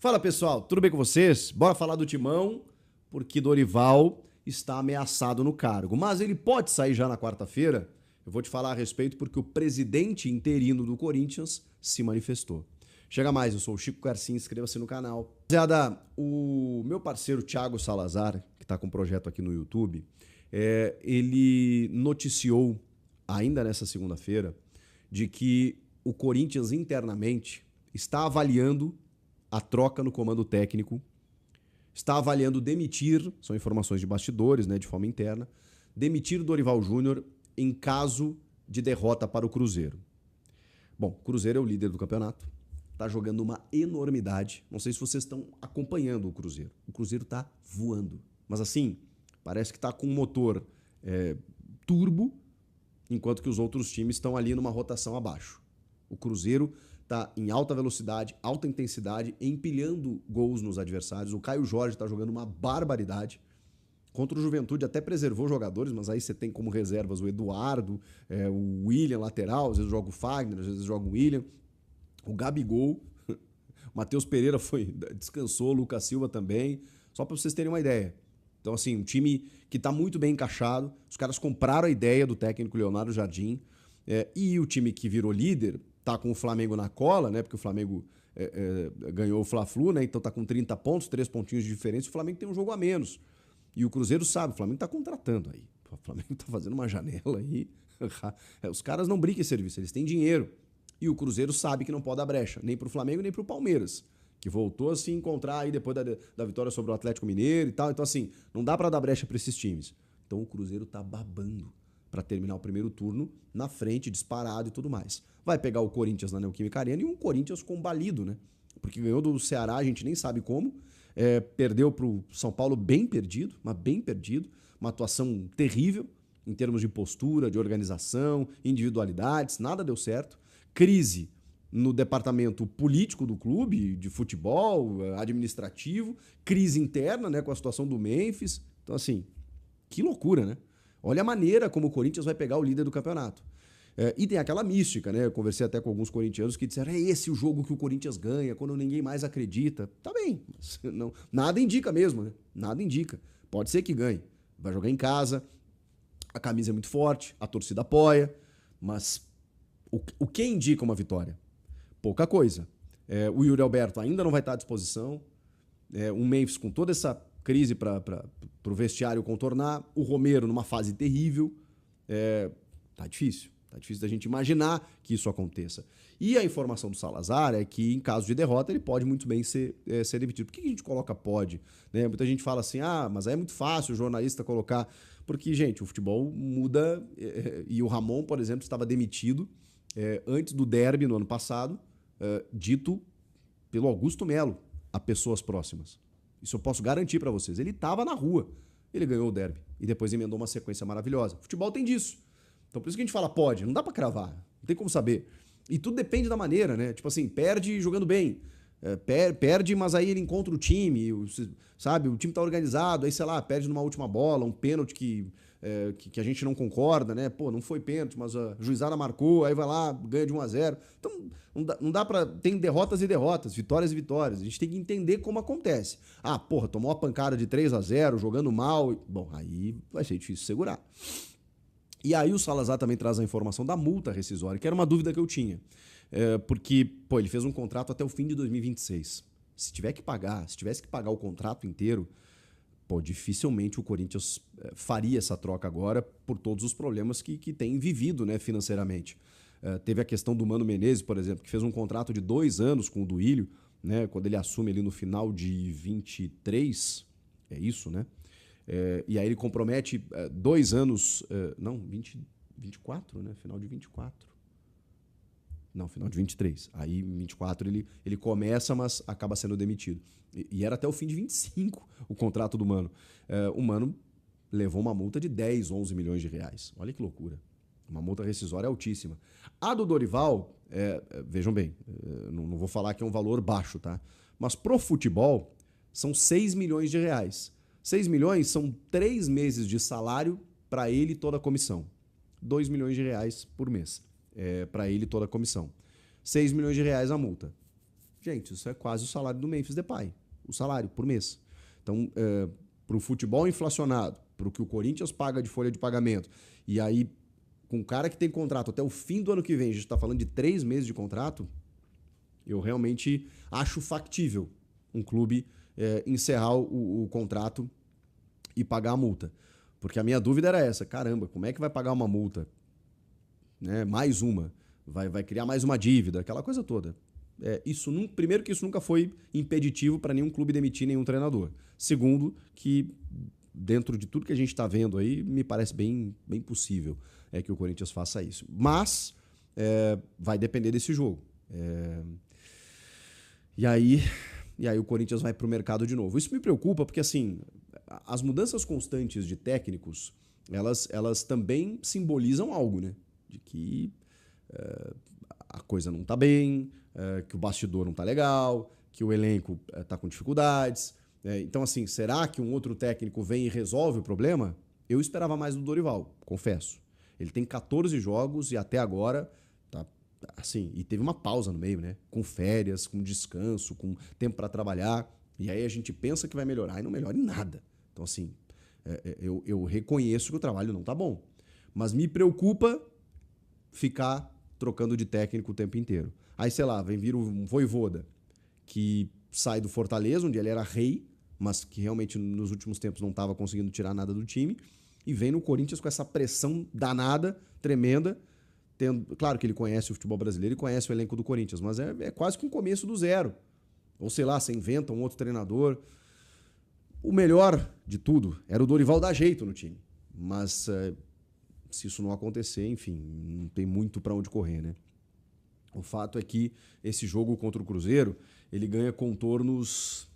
Fala pessoal, tudo bem com vocês? Bora falar do Timão, porque Dorival está ameaçado no cargo. Mas ele pode sair já na quarta-feira? Eu vou te falar a respeito porque o presidente interino do Corinthians se manifestou. Chega mais, eu sou o Chico Garcia, inscreva-se no canal. Rapaziada, o meu parceiro Thiago Salazar, que está com um projeto aqui no YouTube, ele noticiou, ainda nessa segunda-feira, de que o Corinthians internamente está avaliando a troca no comando técnico, está avaliando demitir, são informações de bastidores, né, de forma interna, demitir Dorival Júnior em caso de derrota para o Cruzeiro. Bom, o Cruzeiro é o líder do campeonato, está jogando uma enormidade. Não sei se vocês estão acompanhando o Cruzeiro. O Cruzeiro está voando, mas assim, parece que está com um motor turbo, enquanto que os outros times estão ali numa rotação abaixo. O Cruzeiro está em alta velocidade, alta intensidade, empilhando gols nos adversários. O Caio Jorge está jogando uma barbaridade. Contra o Juventude até preservou jogadores, mas aí você tem como reservas o Eduardo, o William lateral, às vezes joga o Fagner, às vezes joga o William, o Gabigol, o Matheus Pereira descansou, o Lucas Silva também, só para vocês terem uma ideia. Então assim, um time que está muito bem encaixado, os caras compraram a ideia do técnico Leonardo Jardim, e o time que virou líder tá com o Flamengo na cola, né? Porque o Flamengo ganhou o Fla-Flu, né? Então tá com 30 pontos, 3 pontinhos de diferença. O Flamengo tem um jogo a menos. E o Cruzeiro sabe, o Flamengo tá contratando aí. O Flamengo tá fazendo uma janela aí. Os caras não brincam em serviço, eles têm dinheiro. E o Cruzeiro sabe que não pode dar brecha, nem pro Flamengo, nem pro Palmeiras, que voltou a se encontrar aí depois da vitória sobre o Atlético Mineiro e tal. Então assim, não dá para dar brecha para esses times. Então o Cruzeiro tá babando para terminar o primeiro turno na frente, disparado e tudo mais. Vai pegar o Corinthians na Neoquímica Arena e um Corinthians combalido, né? Porque ganhou do Ceará, a gente nem sabe como. Perdeu pro São Paulo bem perdido, mas bem perdido. Uma atuação terrível em termos de postura, de organização, individualidades, nada deu certo. Crise no departamento político do clube, de futebol, administrativo. Crise interna, né, com a situação do Memphis. Então, assim, que loucura, né? Olha a maneira como o Corinthians vai pegar o líder do campeonato. E tem aquela mística, né? Eu conversei até com alguns corintianos que disseram: é esse o jogo que o Corinthians ganha, quando ninguém mais acredita. Tá bem, mas não, nada indica mesmo, né? Nada indica. Pode ser que ganhe. Vai jogar em casa, a camisa é muito forte, a torcida apoia, mas o que indica uma vitória? Pouca coisa. O Yuri Alberto ainda não vai estar à disposição. O Memphis com toda essa crise para o vestiário contornar. O Romero numa fase terrível. Tá difícil. Tá difícil da gente imaginar que isso aconteça. E a informação do Salazar é que, em caso de derrota, ele pode muito bem ser demitido. Por que a gente coloca pode? Né? Muita gente fala assim, mas aí é muito fácil o jornalista colocar. Porque, gente, o futebol muda. E o Ramon, por exemplo, estava demitido antes do derby no ano passado, dito pelo Augusto Melo a pessoas próximas. Isso eu posso garantir para vocês. Ele estava na rua, ele ganhou o derby e depois emendou uma sequência maravilhosa. Futebol tem disso. Então por isso que a gente fala pode, não dá para cravar, não tem como saber. E tudo depende da maneira, né? Tipo assim, perde jogando bem. Perde, mas aí ele encontra o time, sabe? O time tá organizado, aí sei lá, perde numa última bola, um pênalti que a gente não concorda, né? Pô, não foi pênalti, mas a juizada marcou, aí vai lá, ganha de 1-0. Então, não dá pra... Tem derrotas e derrotas, vitórias e vitórias. A gente tem que entender como acontece. Tomou uma pancada de 3-0, jogando mal. Bom, aí vai ser difícil segurar. E aí o Salazar também traz a informação da multa rescisória, que era uma dúvida que eu tinha. Porque, ele fez um contrato até o fim de 2026. Se tivesse que pagar o contrato inteiro, dificilmente o Corinthians faria essa troca agora por todos os problemas que tem vivido, né, financeiramente. Teve a questão do Mano Menezes, por exemplo, que fez um contrato de 2 anos com o Duílio, né, quando ele assume ali no final de 23, é isso, né? E aí ele compromete 2 anos, 24, né? Final de 24. Não, final de 23. Aí em 24 ele começa, mas acaba sendo demitido. E era até o fim de 25 o contrato do Mano. O Mano levou uma multa de 10, 11 milhões de reais. Olha que loucura. Uma multa rescisória altíssima. A do Dorival, vejam bem, não vou falar que é um valor baixo, tá? Mas pro futebol são 6 milhões de reais. 6 milhões são 3 meses de salário para ele e toda a comissão. 2 milhões de reais por mês para ele e toda a comissão. 6 milhões de reais a multa. Gente, isso é quase o salário do Memphis Depay. O salário por mês. Então, para o futebol inflacionado, para o que o Corinthians paga de folha de pagamento, e aí, com um cara que tem contrato até o fim do ano que vem, a gente está falando de 3 meses de contrato, eu realmente acho factível um clube encerrar o contrato e pagar a multa. Porque a minha dúvida era essa, caramba, como é que vai pagar uma multa? Né? Mais uma. Vai criar mais uma dívida, aquela coisa toda. Primeiro que isso nunca foi impeditivo para nenhum clube demitir nenhum treinador. Segundo, que dentro de tudo que a gente está vendo aí, me parece bem possível que o Corinthians faça isso. Mas vai depender desse jogo. E aí o Corinthians vai para o mercado de novo. Isso me preocupa porque, assim, as mudanças constantes de técnicos, elas também simbolizam algo, né? De que a coisa não está bem, que o bastidor não está legal, que o elenco está com dificuldades. Então, assim, será que um outro técnico vem e resolve o problema? Eu esperava mais do Dorival, confesso. Ele tem 14 jogos e até agora tá assim, e teve uma pausa no meio, né? Com férias, com descanso, com tempo para trabalhar. E aí a gente pensa que vai melhorar e não melhora em nada. Então, assim, eu reconheço que o trabalho não tá bom. Mas me preocupa ficar trocando de técnico o tempo inteiro. Aí, sei lá, vem vir um Vojvoda, que sai do Fortaleza, onde ele era rei, mas que realmente nos últimos tempos não estava conseguindo tirar nada do time, e vem no Corinthians com essa pressão danada, tremenda. Claro que ele conhece o futebol brasileiro e conhece o elenco do Corinthians, mas é quase que um começo do zero. Ou sei lá, você inventa um outro treinador. O melhor de tudo era o Dorival dar jeito no time. Mas se isso não acontecer, enfim, não tem muito para onde correr, né? O fato é que esse jogo contra o Cruzeiro, ele ganha contornos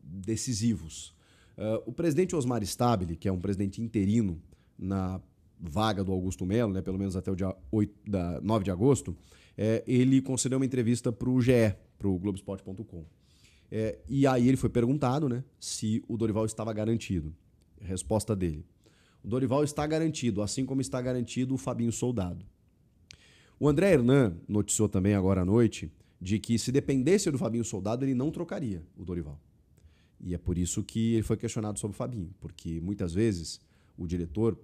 decisivos. O presidente Osmar Stabile, que é um presidente interino na vaga do Augusto Melo, né, pelo menos até o dia 9 de agosto, ele concedeu uma entrevista para o GE, para o Globoesporte.com. E aí ele foi perguntado, né, se o Dorival estava garantido. Resposta dele: o Dorival está garantido, assim como está garantido o Fabinho Soldado. O André Hernan noticiou também agora à noite de que se dependesse do Fabinho Soldado, ele não trocaria o Dorival. E é por isso que ele foi questionado sobre o Fabinho, porque muitas vezes o diretor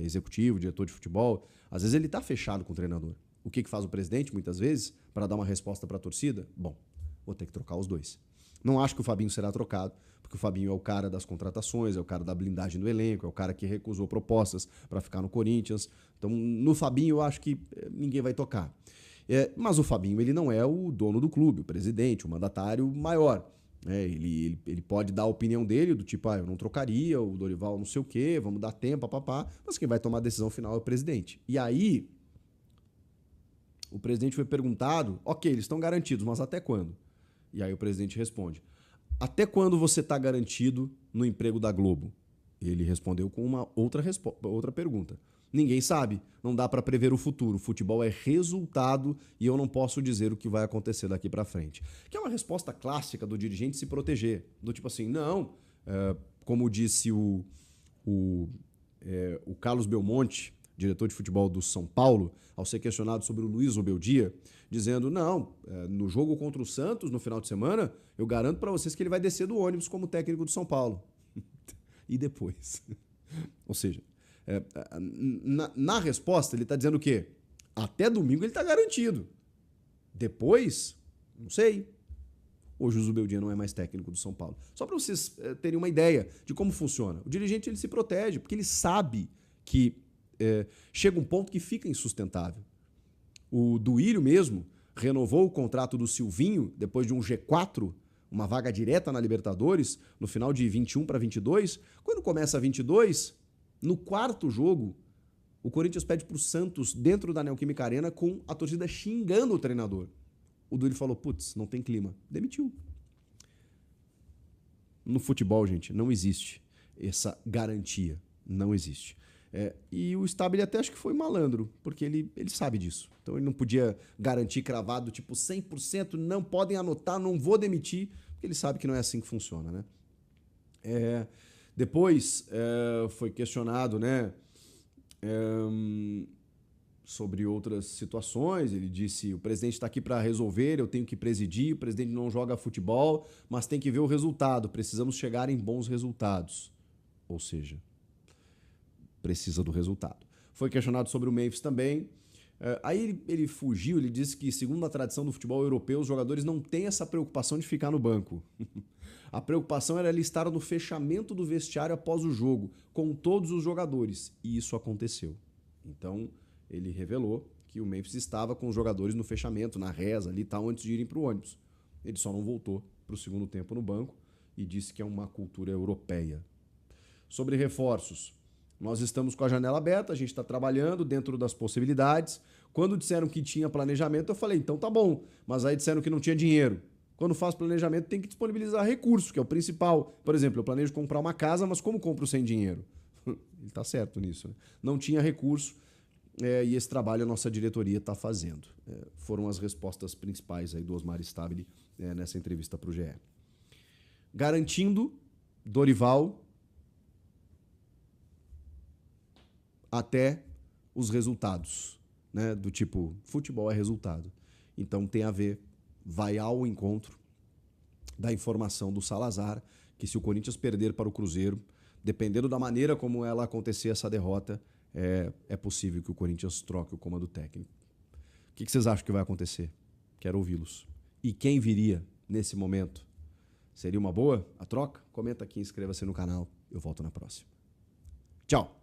executivo, o diretor de futebol, às vezes ele está fechado com o treinador. O que faz o presidente, muitas vezes, para dar uma resposta para a torcida? Bom, vou ter que trocar os dois. Não acho que o Fabinho será trocado, porque o Fabinho é o cara das contratações, é o cara da blindagem do elenco, é o cara que recusou propostas para ficar no Corinthians. Então, no Fabinho, eu acho que ninguém vai tocar. Mas o Fabinho, ele não é o dono do clube, o presidente, o mandatário maior. Ele pode dar a opinião dele, do tipo, eu não trocaria, o Dorival não sei o quê, vamos dar tempo, papapá, mas quem vai tomar a decisão final é o presidente. E aí, o presidente foi perguntado, ok, eles estão garantidos, mas até quando? E aí o presidente responde: até quando você está garantido no emprego da Globo? Ele respondeu com uma outra pergunta. Ninguém sabe, não dá para prever o futuro. O futebol é resultado e eu não posso dizer o que vai acontecer daqui para frente. Que é uma resposta clássica do dirigente se proteger. Do tipo assim, não, como disse o Carlos Belmonte, diretor de futebol do São Paulo, ao ser questionado sobre o Luiz Obeldia, dizendo, não, no jogo contra o Santos, no final de semana, eu garanto para vocês que ele vai descer do ônibus como técnico do São Paulo. E depois? Ou seja, na resposta ele está dizendo o quê? Até domingo ele está garantido. Depois, não sei. Hoje o Zubeldia não é mais técnico do São Paulo. Só para vocês terem uma ideia de como funciona. O dirigente ele se protege, porque ele sabe que chega um ponto que fica insustentável. O Duílio mesmo renovou o contrato do Silvinho depois de um G4, uma vaga direta na Libertadores, no final de 21 para 22. Quando começa 22, no quarto jogo, o Corinthians pede para o Santos dentro da Neoquímica Arena com a torcida xingando o treinador. O Duílio falou, putz, não tem clima. Demitiu. No futebol, gente, não existe essa garantia. Não existe. E o Stabile até acho que foi malandro, porque ele sabe disso. Então ele não podia garantir cravado, tipo 100%, não podem anotar, não vou demitir, porque ele sabe que não é assim que funciona, né? Depois foi questionado, né? sobre outras situações. Ele disse: o presidente está aqui para resolver, eu tenho que presidir, o presidente não joga futebol, mas tem que ver o resultado, precisamos chegar em bons resultados. Ou seja, precisa do resultado. Foi questionado sobre o Memphis também. Aí ele fugiu, ele disse que, segundo a tradição do futebol europeu, os jogadores não têm essa preocupação de ficar no banco. A preocupação era ele estar no fechamento do vestiário após o jogo, com todos os jogadores. E isso aconteceu. Então, ele revelou que o Memphis estava com os jogadores no fechamento, na reza ali, tal, antes de irem para o ônibus. Ele só não voltou para o segundo tempo no banco e disse que é uma cultura europeia. Sobre reforços, nós estamos com a janela aberta, a gente está trabalhando dentro das possibilidades. Quando disseram que tinha planejamento, eu falei, então tá bom, mas aí disseram que não tinha dinheiro. Quando faz planejamento, tem que disponibilizar recursos, que é o principal. Por exemplo, eu planejo comprar uma casa, mas como compro sem dinheiro? Ele está certo nisso, né? Não tinha recurso e esse trabalho a nossa diretoria está fazendo. Foram as respostas principais aí do Osmar Stabile nessa entrevista para o GE. Garantindo Dorival até os resultados, né? Do tipo, futebol é resultado. Então tem a ver, vai ao encontro da informação do Salazar, que se o Corinthians perder para o Cruzeiro, dependendo da maneira como ela acontecer essa derrota, é possível que o Corinthians troque o comando técnico. O que vocês acham que vai acontecer? Quero ouvi-los. E quem viria nesse momento? Seria uma boa a troca? Comenta aqui, inscreva-se no canal. Eu volto na próxima. Tchau!